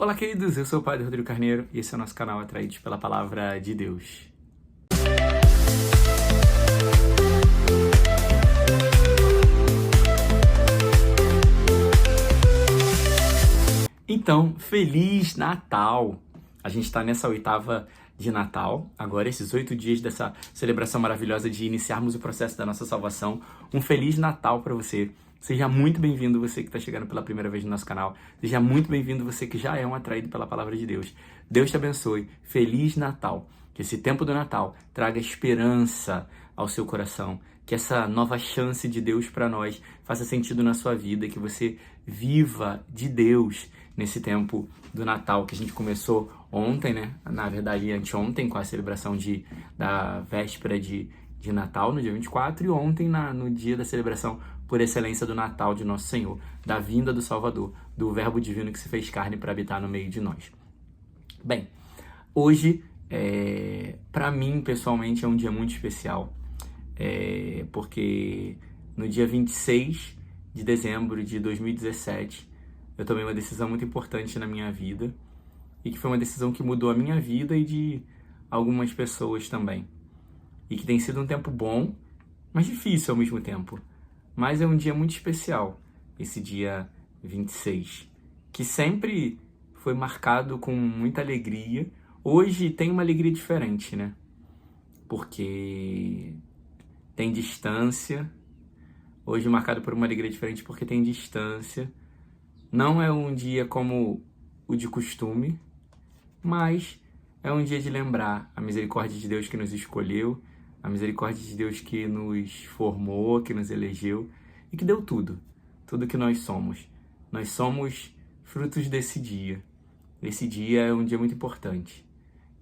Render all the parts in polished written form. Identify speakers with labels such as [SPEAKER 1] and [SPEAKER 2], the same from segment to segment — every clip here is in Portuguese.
[SPEAKER 1] Olá, queridos, eu sou o Padre Rodrigo Carneiro e esse é o nosso canal Atraídos pela Palavra de Deus. Então, Feliz Natal! A gente está nessa oitava de Natal, agora esses 8 dias dessa celebração maravilhosa de iniciarmos o processo da nossa salvação. Um Feliz Natal para você! Seja muito bem-vindo você que está chegando pela primeira vez no nosso canal. Seja muito bem-vindo você que já é um atraído pela Palavra de Deus. Deus te abençoe. Feliz Natal. Que esse tempo do Natal traga esperança ao seu coração. Que essa nova chance de Deus para nós faça sentido na sua vida. Que você viva de Deus nesse tempo do Natal que a gente começou ontem, né? Na verdade, anteontem, com a celebração da véspera de Natal, no dia 24, e ontem no dia da celebração por excelência do Natal de Nosso Senhor, da vinda do Salvador, do Verbo Divino que se fez carne para habitar no meio de nós. Bem, hoje, para mim, pessoalmente, é um dia muito especial, porque no dia 26 de dezembro de 2017, eu tomei uma decisão muito importante na minha vida, e que foi uma decisão que mudou a minha vida e de algumas pessoas também. E que tem sido um tempo bom, mas difícil ao mesmo tempo. Mas é um dia muito especial, esse dia 26, que sempre foi marcado com muita alegria. Hoje tem uma alegria diferente, né? Porque tem distância. Hoje marcado por uma alegria diferente porque tem distância. Não é um dia como o de costume, mas é um dia de lembrar a misericórdia de Deus que nos escolheu, a misericórdia de Deus que nos formou, que nos elegeu e que deu tudo que nós somos. Nós somos frutos desse dia. Esse dia é um dia muito importante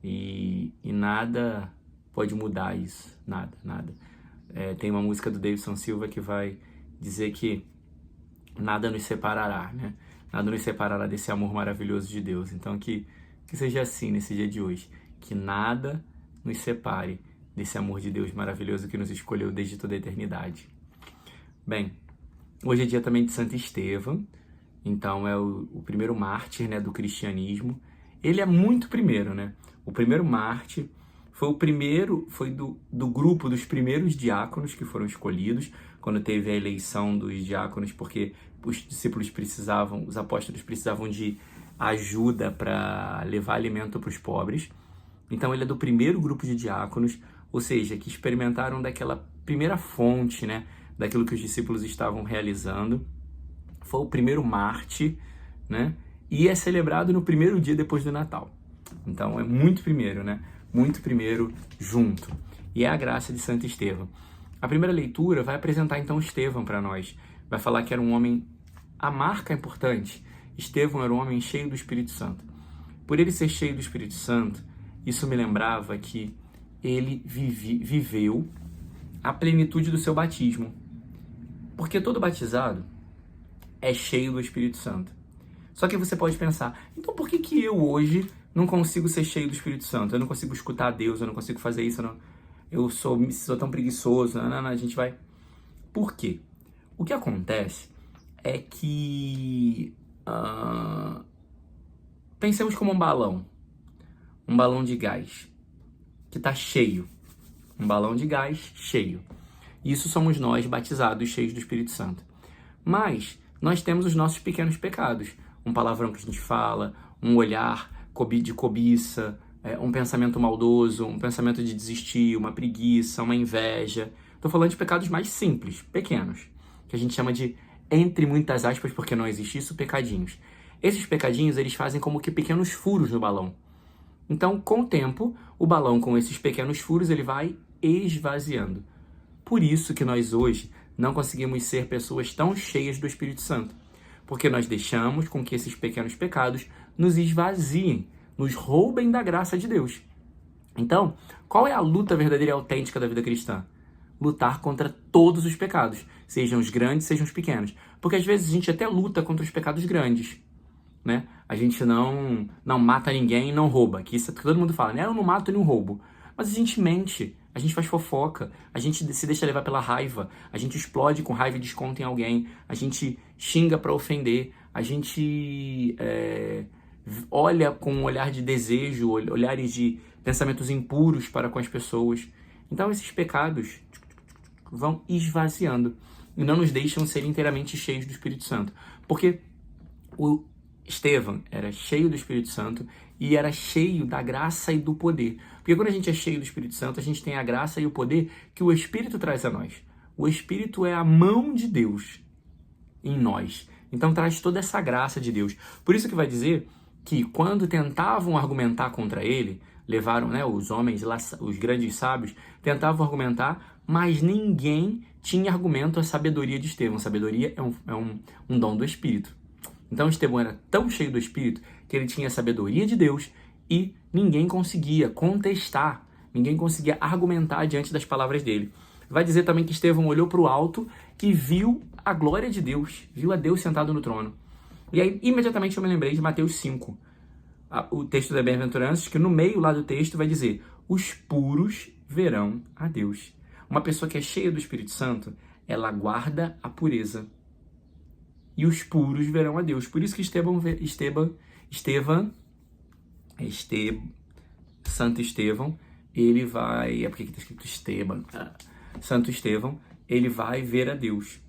[SPEAKER 1] e nada pode mudar isso, nada. Tem uma música do Davidson Silva que vai dizer que nada nos separará, né? Nada nos separará desse amor maravilhoso de Deus. Então que seja assim nesse dia de hoje, que nada nos separe desse amor de Deus maravilhoso que nos escolheu desde toda a eternidade. Bem, hoje é dia também de Santo Estevão, então é o primeiro mártir, né, do cristianismo. Ele é muito primeiro, né? O primeiro mártir foi do grupo dos primeiros diáconos que foram escolhidos, quando teve a eleição dos diáconos, porque os apóstolos precisavam de ajuda para levar alimento para os pobres. Então ele é do primeiro grupo de diáconos, ou seja, que experimentaram daquela primeira fonte, né, daquilo que os discípulos estavam realizando. Foi o primeiro mártir, né, e é celebrado no primeiro dia depois do Natal. Então é muito primeiro, né, muito primeiro junto. E é a graça de Santo Estevão. A primeira leitura vai apresentar então Estevão para nós. Vai falar que era um homem, a marca é importante. Estevão era um homem cheio do Espírito Santo. Por ele ser cheio do Espírito Santo, isso me lembrava que ele viveu a plenitude do seu batismo. Porque todo batizado é cheio do Espírito Santo. Só que você pode pensar, então por que eu hoje não consigo ser cheio do Espírito Santo? Eu não consigo escutar a Deus, eu não consigo fazer isso, eu sou tão preguiçoso, a gente vai... Por quê? O que acontece é que... pensemos como um balão de gás que está cheio, um balão de gás cheio. Isso somos nós, batizados, cheios do Espírito Santo. Mas nós temos os nossos pequenos pecados, um palavrão que a gente fala, um olhar de cobiça, um pensamento maldoso, um pensamento de desistir, uma preguiça, uma inveja. Estou falando de pecados mais simples, pequenos, que a gente chama de, entre muitas aspas, porque não existe isso, pecadinhos. Esses pecadinhos, eles fazem como que pequenos furos no balão. Então, com o tempo, o balão com esses pequenos furos, ele vai esvaziando. Por isso que nós hoje não conseguimos ser pessoas tão cheias do Espírito Santo. Porque nós deixamos com que esses pequenos pecados nos esvaziem, nos roubem da graça de Deus. Então, qual é a luta verdadeira e autêntica da vida cristã? Lutar contra todos os pecados, sejam os grandes, sejam os pequenos. Porque às vezes a gente até luta contra os pecados grandes, né? A gente não mata ninguém e não rouba, que isso todo mundo fala, né? Eu não mato e não roubo. Mas a gente mente, a gente faz fofoca, a gente se deixa levar pela raiva, a gente explode com raiva e desconta em alguém, a gente xinga para ofender, a gente olha com um olhar de desejo, olhares de pensamentos impuros para com as pessoas. Então esses pecados vão esvaziando e não nos deixam ser inteiramente cheios do Espírito Santo. Porque o Estevão era cheio do Espírito Santo e era cheio da graça e do poder. Porque quando a gente é cheio do Espírito Santo, a gente tem a graça e o poder que o Espírito traz a nós. O Espírito é a mão de Deus em nós. Então traz toda essa graça de Deus. Por isso que vai dizer que quando tentavam argumentar contra ele, levaram, os homens lá, os grandes sábios, tentavam argumentar, mas ninguém tinha argumento à sabedoria de Estevão. Sabedoria é um dom do Espírito. Então Estevão era tão cheio do Espírito que ele tinha a sabedoria de Deus e ninguém conseguia contestar, ninguém conseguia argumentar diante das palavras dele. Vai dizer também que Estevão olhou para o alto e viu a glória de Deus, viu a Deus sentado no trono. E aí, imediatamente eu me lembrei de Mateus 5, o texto da Bem-aventuranças, que no meio lá do texto vai dizer: os puros verão a Deus. Uma pessoa que é cheia do Espírito Santo, ela guarda a pureza. E os puros verão a Deus. Por isso que Santo Estevão, ele vai... É porque aqui está escrito Esteban. Santo Estevão, ele vai ver a Deus.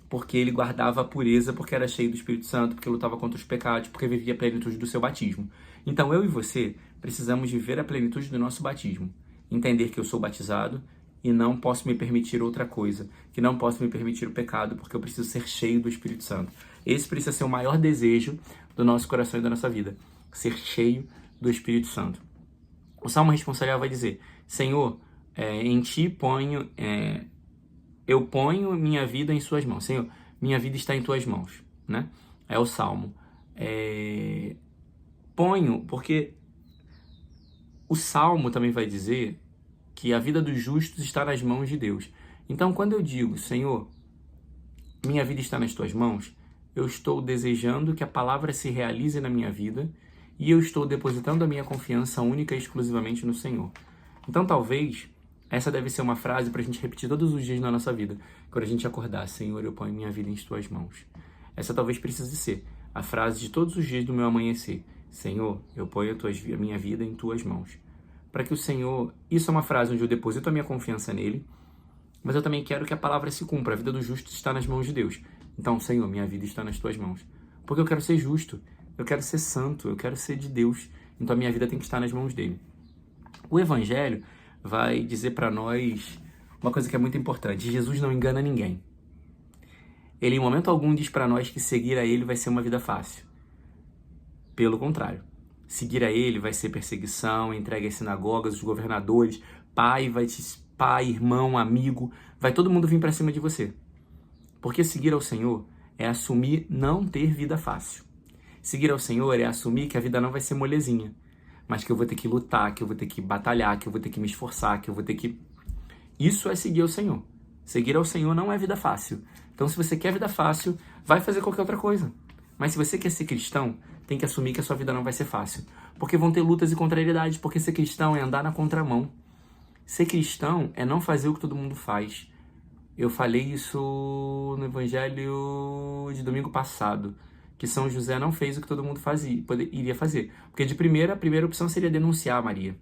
[SPEAKER 1] Porque ele guardava a pureza, porque era cheio do Espírito Santo, porque lutava contra os pecados, porque vivia a plenitude do seu batismo. Então eu e você precisamos viver a plenitude do nosso batismo. Entender que eu sou batizado e não posso me permitir outra coisa, que não posso me permitir o pecado, porque eu preciso ser cheio do Espírito Santo. Esse precisa ser o maior desejo do nosso coração e da nossa vida, ser cheio do Espírito Santo. O Salmo responsorial vai dizer: Senhor, em Ti ponho, eu ponho minha vida em Suas mãos. Senhor, minha vida está em Tuas mãos, né? É o Salmo. Ponho, porque o Salmo também vai dizer que a vida dos justos está nas mãos de Deus. Então, quando eu digo, Senhor, minha vida está nas Tuas mãos, eu estou desejando que a palavra se realize na minha vida e eu estou depositando a minha confiança única e exclusivamente no Senhor. Então, talvez, essa deve ser uma frase para a gente repetir todos os dias na nossa vida. Quando a gente acordar: Senhor, eu ponho minha vida em Tuas mãos. Essa talvez precise ser a frase de todos os dias do meu amanhecer. Senhor, eu ponho a minha vida em Tuas mãos. Para que o Senhor... Isso é uma frase onde eu deposito a minha confiança nele, mas eu também quero que a palavra se cumpra. A vida do justo está nas mãos de Deus. Então, Senhor, minha vida está nas Tuas mãos. Porque eu quero ser justo, eu quero ser santo, eu quero ser de Deus. Então a minha vida tem que estar nas mãos dele. O Evangelho vai dizer para nós uma coisa que é muito importante: Jesus não engana ninguém. Ele em momento algum diz para nós que seguir a ele vai ser uma vida fácil. Pelo contrário, seguir a ele vai ser perseguição, entrega às sinagogas, os governadores, pai, irmão, amigo, vai todo mundo vir para cima de você. Porque seguir ao Senhor é assumir não ter vida fácil. Seguir ao Senhor é assumir que a vida não vai ser molezinha, mas que eu vou ter que lutar, que eu vou ter que batalhar, que eu vou ter que me esforçar, que eu vou ter que... Isso é seguir ao Senhor. Seguir ao Senhor não é vida fácil. Então, se você quer vida fácil, vai fazer qualquer outra coisa. Mas se você quer ser cristão, tem que assumir que a sua vida não vai ser fácil. Porque vão ter lutas e contrariedades, porque ser cristão é andar na contramão. Ser cristão é não fazer o que todo mundo faz. Eu falei isso no Evangelho de domingo passado, que São José não fez o que todo mundo iria fazer. Porque de primeira, a primeira opção seria denunciar Maria.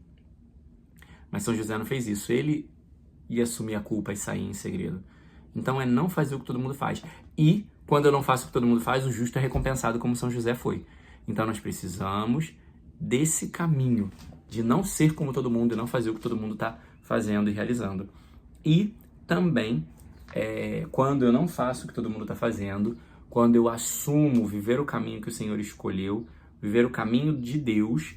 [SPEAKER 1] Mas São José não fez isso. Ele ia assumir a culpa e sair em segredo. Então é não fazer o que todo mundo faz. E quando eu não faço o que todo mundo faz, o justo é recompensado, como São José foi. Então nós precisamos desse caminho de não ser como todo mundo e não fazer o que todo mundo está fazendo e realizando. E também, quando eu não faço o que todo mundo está fazendo, quando eu assumo viver o caminho que o Senhor escolheu, viver o caminho de Deus,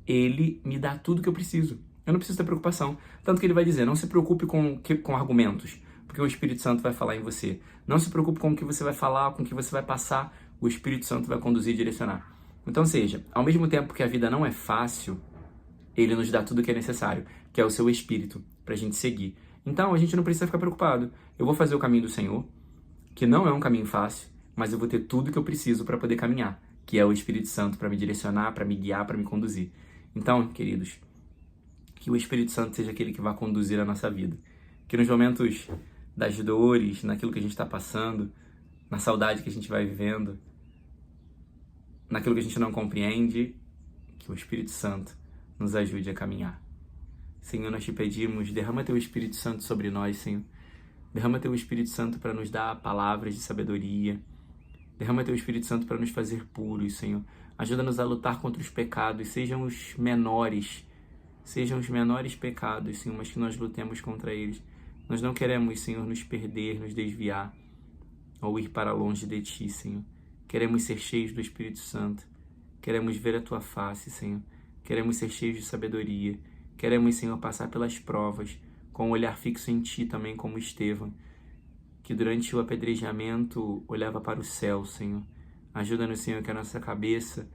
[SPEAKER 1] Ele me dá tudo que eu preciso. Eu não preciso ter preocupação. Tanto que Ele vai dizer: não se preocupe com argumentos, porque o Espírito Santo vai falar em você. Não se preocupe com o que você vai falar, com o que você vai passar, o Espírito Santo vai conduzir e direcionar. Então, seja, ao mesmo tempo que a vida não é fácil, Ele nos dá tudo o que é necessário, que é o seu Espírito, para a gente seguir. Então, a gente não precisa ficar preocupado. Eu vou fazer o caminho do Senhor, que não é um caminho fácil, mas eu vou ter tudo que eu preciso para poder caminhar, que é o Espírito Santo para me direcionar, para me guiar, para me conduzir. Então, queridos, que o Espírito Santo seja aquele que vai conduzir a nossa vida. Que nos momentos das dores, naquilo que a gente está passando, na saudade que a gente vai vivendo, naquilo que a gente não compreende, que o Espírito Santo nos ajude a caminhar. Senhor, nós te pedimos, derrama teu Espírito Santo sobre nós, Senhor. Derrama teu Espírito Santo para nos dar palavras de sabedoria. Derrama teu Espírito Santo para nos fazer puros, Senhor. Ajuda-nos a lutar contra os pecados, sejam os menores pecados, Senhor, mas que nós lutemos contra eles. Nós não queremos, Senhor, nos perder, nos desviar ou ir para longe de Ti, Senhor. Queremos ser cheios do Espírito Santo. Queremos ver a Tua face, Senhor. Queremos ser cheios de sabedoria. Queremos, Senhor, passar pelas provas com um olhar fixo em Ti também, como Estevão, que durante o apedrejamento olhava para o céu, Senhor. Ajuda-nos, Senhor, que a nossa cabeça,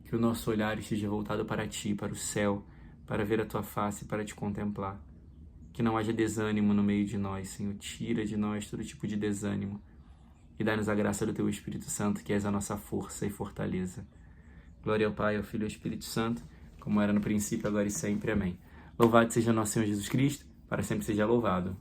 [SPEAKER 1] que o nosso olhar esteja voltado para Ti, para o céu, para ver a Tua face, para Te contemplar. Que não haja desânimo no meio de nós, Senhor. Tira de nós todo tipo de desânimo e dá-nos a graça do Teu Espírito Santo, que és a nossa força e fortaleza. Glória ao Pai, ao Filho e ao Espírito Santo, como era no princípio, agora e sempre. Amém. Louvado seja nosso Senhor Jesus Cristo, para sempre seja louvado.